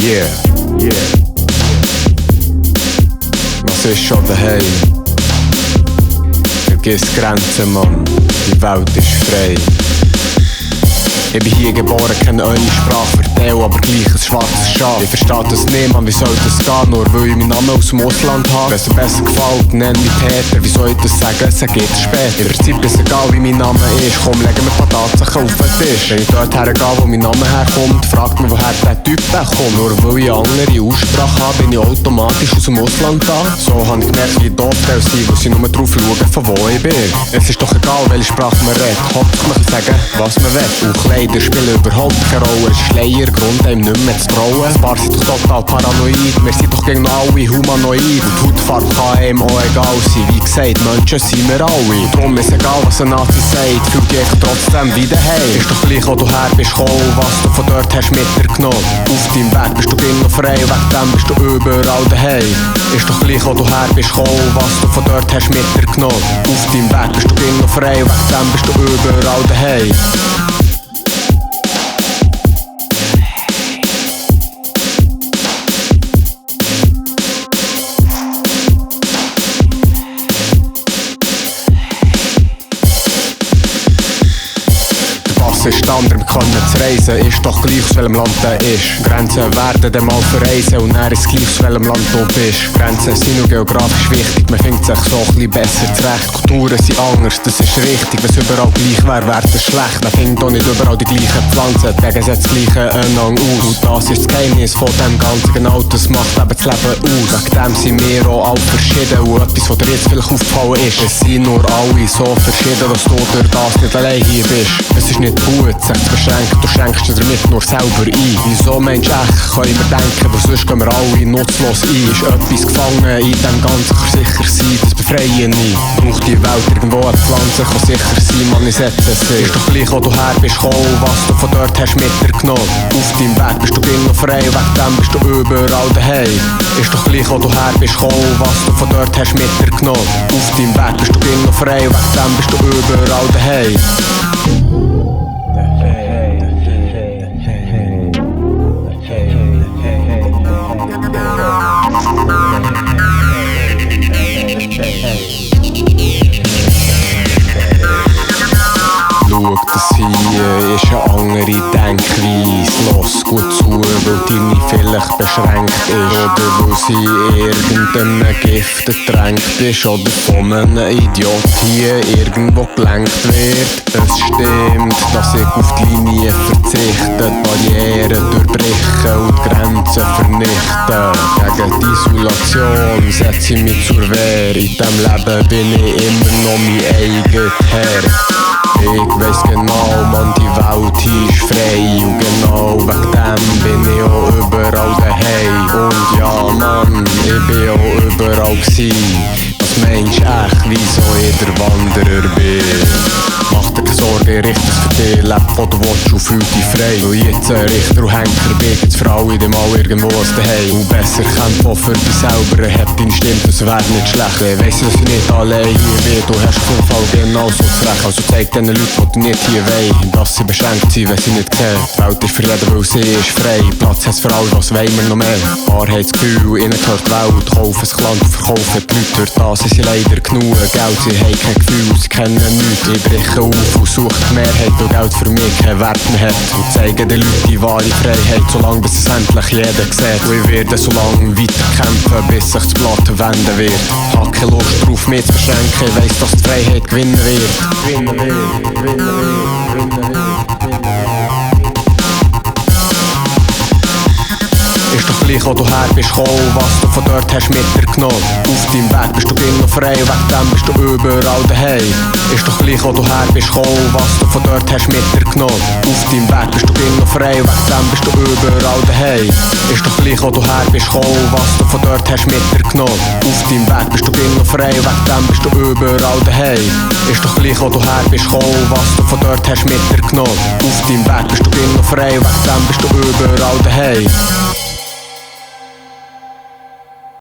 Yeah. Was ist schon daheim? Vergiss Grenzen, Mann, die Welt ist frei. Ich bin hier geboren, kenne eure Sprache, vertell aber gleich ein schwarzes Schaf. Ich verstehe das nicht, man, wie soll das gehen, nur weil ich meinen Namen aus dem Ausland habe. Wenn es dir besser gefällt, nenn mich Peter, wie soll ich das sagen, sag jetzt später. Im Prinzip ist egal, wie mein Name ist, komm, legen wir ein paar Tatsachen auf den Tisch. Wenn ich dort hergehe, wo mein Name herkommt, fragt mich, woher der Typ kommt. Nur weil ich eine andere Aussprache habe, bin ich automatisch aus dem Ausland da. So habe ich gemerkt, wie doof der sein, wo sie nur drauf schauen, von wo ich bin. Es ist doch egal, welche Sprache man redet, Hauptsache man kann sagen, was man will. Kleider spielen überhaupt keine Rolle. Es ist Schleier, Grund, einem nicht mehr zu trauen. Ein paar sind doch total paranoid. Wir sind doch gegen alle humanoid. Und die Hautfarbe kann einem auch egal sein. Wie gesagt, Menschen sind wir alle. Drum ist egal, was ein Nazi sagt. Fühlt dich trotzdem wie daheim. Ist doch gleich, wo du her bist gekommen, was du von dort hast mitgenommen. Auf deinem Weg bist du immer frei, weg dem bist du überall daheim. Ist doch gleich, wo du her bist gekommen, was du von dort hast mitgenommen. Auf deinem Weg bist du immer frei, weg dem bist du überall daheim. Ist der andere können zu reisen, ist doch gleich aus welchem Land er ist. Grenzen werden dann mal verreisen und er ist gleich aus welchem Land du bist. Grenzen sind nur geografisch wichtig, man findet sich so ein bisschen besser zurecht. Kulturen sind anders, das ist richtig, wenn es überall gleich wäre, wäre das schlecht. Man findet auch nicht überall die gleichen Pflanzen, die Wege setzen das gleiche einander aus. Und das ist das Geheimnis von dem Ganzen, genau das macht eben das Leben aus. Wegen dem sind wir auch alle verschieden und etwas, was dir jetzt vielleicht aufgefallen ist, es sind nur alle so verschieden, dass du durch das nicht allein hier bist. Es ist nicht gut, sich zu beschränken, du schränkst dir damit nur selber ein. Wieso Mensch echt, können wir denken, weil sonst gehen wir alle nutzlos ein. Ist etwas gefangen in dem Ganzen, kann sicher sein, das befreien nie. Braucht die Welt irgendwo eine Pflanze, kann sicher sein, man ich setze es sich. Ist doch gleich, wo du her bist gekommen, was du von dort hast mitgenommen. Auf deinem Weg bist du immer frei, weg dem bist du überall daheim. Ist doch gleich, wo du her bist gekommen, was du von dort hast mitgenommen. Auf deinem Weg bist du immer frei, weg dem bist du überall daheim. Schau, das hier ist eine andere Denkweise. Los gut zu, weil deine vielleicht beschränkt ist. Oder weil sie irgendeinem Gift ertränkt ist. Oder von einem Idiot hier irgendwo gelenkt wird. Es stimmt, dass ich auf die Linie verzichte, Barrieren durchbrechen und Grenzen vernichten. Gegen die Isolation setze ich mich zur Wehr. In diesem Leben bin ich immer noch mein eigener Herr. Ich weiss genau, Mann, die Welt hier ist frei. Und genau wegen dem bin ich auch überall daheim. Und ja, Mann, ich bin auch überall gsi. Was meinst du echt, wieso ich der Wanderer bin? Mach dir keine Sorgen, ich richte es für dich. Leb, wo du willst und fühl dich frei. Weil jetzt ein Richter und Henker bin, gibt's für alle dem mal irgendwo was daheim. Und besser kämpfen auch für dich selber. Hab deinen Stimme, das wär nicht schlecht. Ich weiss, dass ich nicht allein hier bin. Du hast auf jeden Fall genauso zurecht. Also zeig den Leuten, die nicht hier wollen, dass sie beschränkt sind, wenn sie nicht sehen. Die Welt ist für jeden, weil sie ist frei. Platz hat's für alle, was wollen wir noch mehr? Wahrheitsgefühl, ihnen gehört die Welt. Kaufen das Land und verkaufen die Leute. Durch das sind sie leider genug. Geld, sie haben kein Gefühl, sie kennen nichts. Ich breche auf und suche die Mehrheit, weil Geld für mich keinen Wert mehr hat. Und zeige den Leuten die wahre Freiheit, solange bis es endlich jeder sieht. Und ich werde so lange weiter kämpfen, bis sich das Blatt wenden wird. Hab keine Lust drauf, mich zu beschränken. Ich weiss, dass die Freiheit gewinnen wird. Gewinnen wird, gewinnen wird, gewinnen wird. Ist doch gleich, wo du her bist gekommen, was du von dort hast mitgenommen. Auf deinem Weg bist du immer frei, weg dem bist du überall daheim. Ist doch gleich, wo du her bist gekommen, was du von dort hast mitgenommen. Auf deinem Weg bist du immer frei, weg dem bist du überall daheim. Ist doch gleich, wo du her bist gekommen, was du von dort hast mitgenommen. Auf deinem Weg bist du immer frei, weg dem bist du überall daheim. Ist doch gleich, wo du her bist gekommen, was du von dort hast mitgenommen. Auf deinem Weg bist du immer frei, weg dem bist du überall daheim.